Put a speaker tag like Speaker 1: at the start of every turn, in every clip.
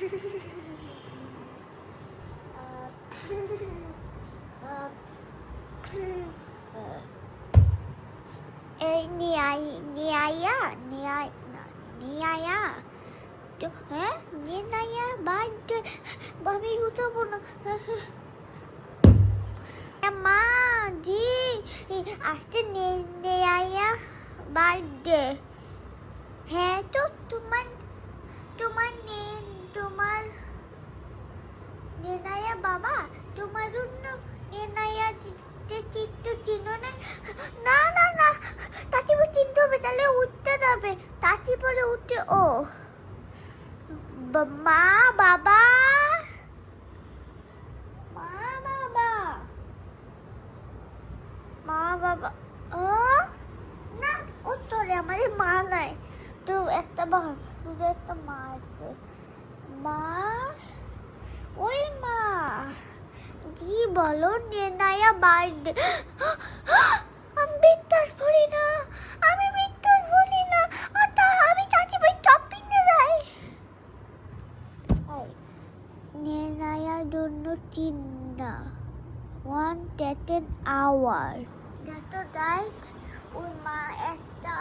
Speaker 1: এই নিয়ায়া তো হ্যাঁ নিয়ায়া বার্থডে ভাবি উঠবো না মা জি আজকে নিয়ায়া বার্থডে হ্যাঁ তো তোমার নেনায়া বাবা তোমার জন্য নেনায়া চিত্ত চিনো না না না না তারপরে চিনতে হবে তাহলে উঠতে যাবে তারপরে উঠতে ও মা বাবা ও না ও তোরে আমাদের মা নাই তো একটা মা আছে মা ওই মা কি বলো নেনায়া বার্থডে আমি বিশ্বাস করি না আমি চাচি ভাই টপিং এ যাই নেনায়ার জন্য চিন্তা 1 hour দেখো রাইট ওর মা একটা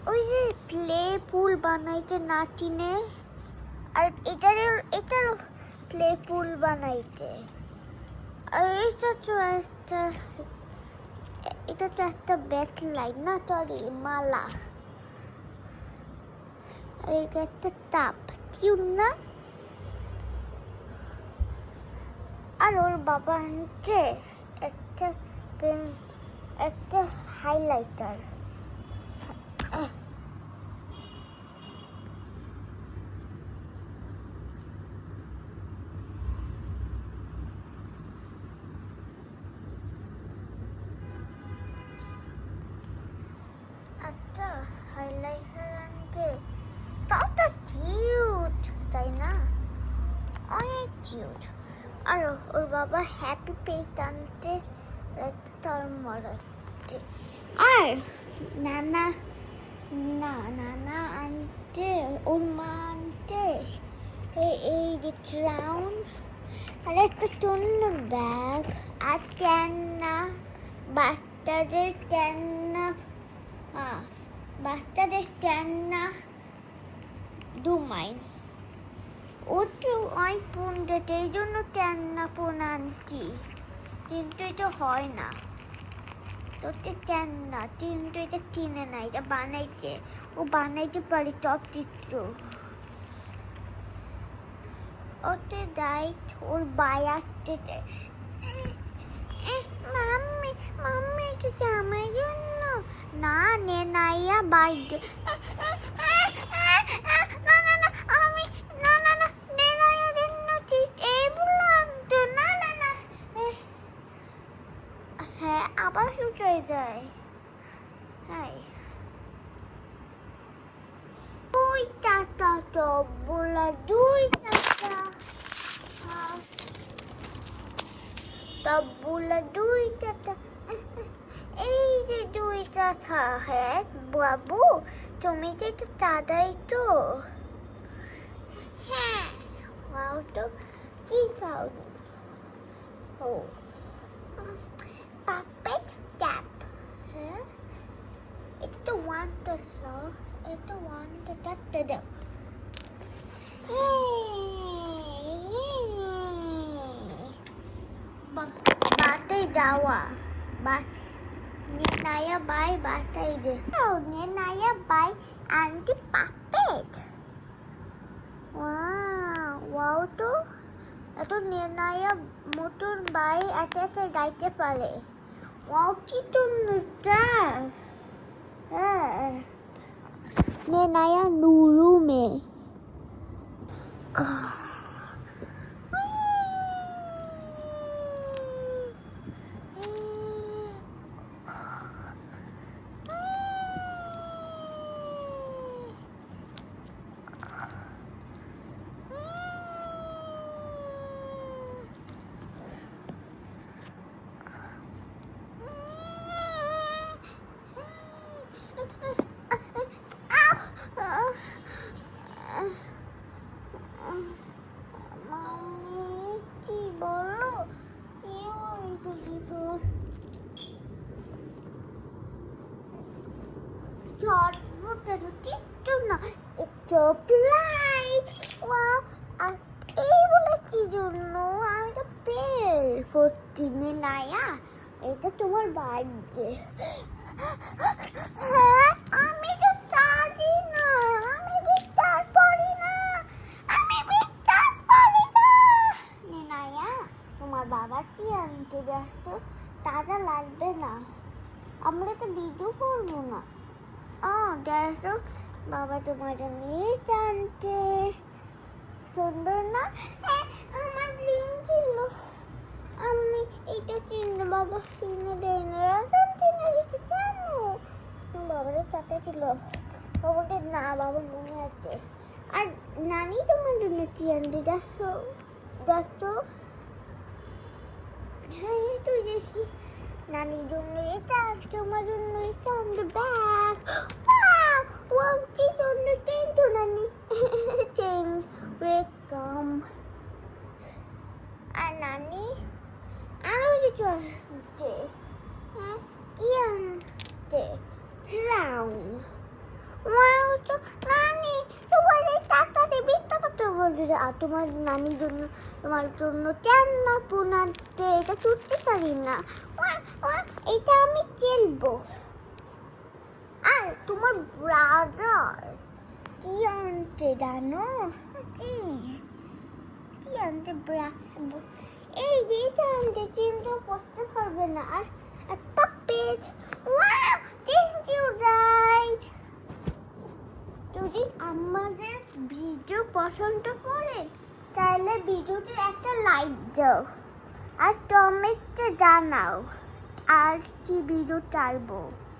Speaker 1: ওই যে প্লে পুল বানাইতে নাচিনে আর এটার প্লে পুল বানাইতে আর এটা তো একটা ব্যাট লাইট না সরি মালা আর এটা একটা তাপ টিউন না আর ওর বাবা আনছে একটা হাইলাইটার আচ্ছা হাইলাইটার আনছে তাওটা কিউট তাই না অনেক কিউট আর ওর বাবা হ্যাপি পেট আনতে তার মরাচ্ছে আর নানা আনতে ওর মা আনতে এই যে ক্রাউন আর একটা টুন্ন ব্যাগ আর ক্যান্না বাচ্চাদের ক্যান্না দুমাইন ও তো ওই ফোন দিতে এই জন্য ক্যান্না ফোন আনছি কিন্তু এটা হয় না তোতে ক্যান্না কিন্তু এটা কিনে না এটা বানাইছে ও বানাইতে পারে টপ চিত্র ওতে দায়িত্ব ওর বাই আসতেছে মাম্মি এটা আমার জন্য না নেনাইয়া বাইরে হ্যাঁ আবার শুকিয়ে যায় হ্যাঁ দুই টাকা তো বলে দুই টাকা এই যে 2 টাকা হ্যাঁ বাবু তুমি তো একটু দাদাই তো হ্যাঁ তো কি খাও ও puppet tap huh? It's the one to saw it's the one to touch the dog batay jawa Nenaya by batay this oh Nenaya by anti puppet wow to এত নেনায়া মোটর বাই এতে গাইতে পারে ওয়াও কি টুনটা হ্যাঁ নেনায়া নুরু মে chocolate wow এই বলেছি জন্য আমি তো পেল 14 নায়া এটা তোমার বার্থডে হ্যাঁ আমি তো জানি না আমি বিশ্বাস করি না আমি বিশ্বাস করি না নায়া তোমার বাবা কি আনতে যাচ্ছ তাজা লাগবে না আমরা তো ভিডিও করবো না দেখো বাবা তোমার নিয়ে জানতে সুন্দর না হ্যাঁ আমার লিং ছিল আমি এটা চিহ্ন বাবা চিহ্ন দেয় না রাজন চিহ্ন দিতে জানো বাবাদের সাথে ছিল বাবাকে না বাবা মনে আছে আর নানি তোমার জন্য কি আনতে যাচ্ছ হ্যাঁ তুই যাচ্ছি নানির জন্য এটা তোমার জন্য এটা আনতে ব্যাগ ওয়াও কি সুন্দর চেন তো নানি চেন ওয়েলকাম আর নানি আরো কিছু আনতে হ্যাঁ কি আনতে ক্রাউন ওয়াও তো নানি তোমার এই টাকাতে মিথ্যা কথা বলছে আর তোমার নানির জন্য তোমার জন্য কেন না পুনাতে এটা ছুটতে পারি না এটা আমি খেলবো আর তোমার ব্রাজার কি আনতে জানো কি কি আনতে এই যেটা আনতে চিন্তা করতে পারবে না আর puppet wow thank you right যদি আমাদের ভিডিও পছন্দ করে তাহলে ভিডিওতে একটা লাইক দাও আর কমেন্টে জানাও আর কি ভিডিও চাইবো।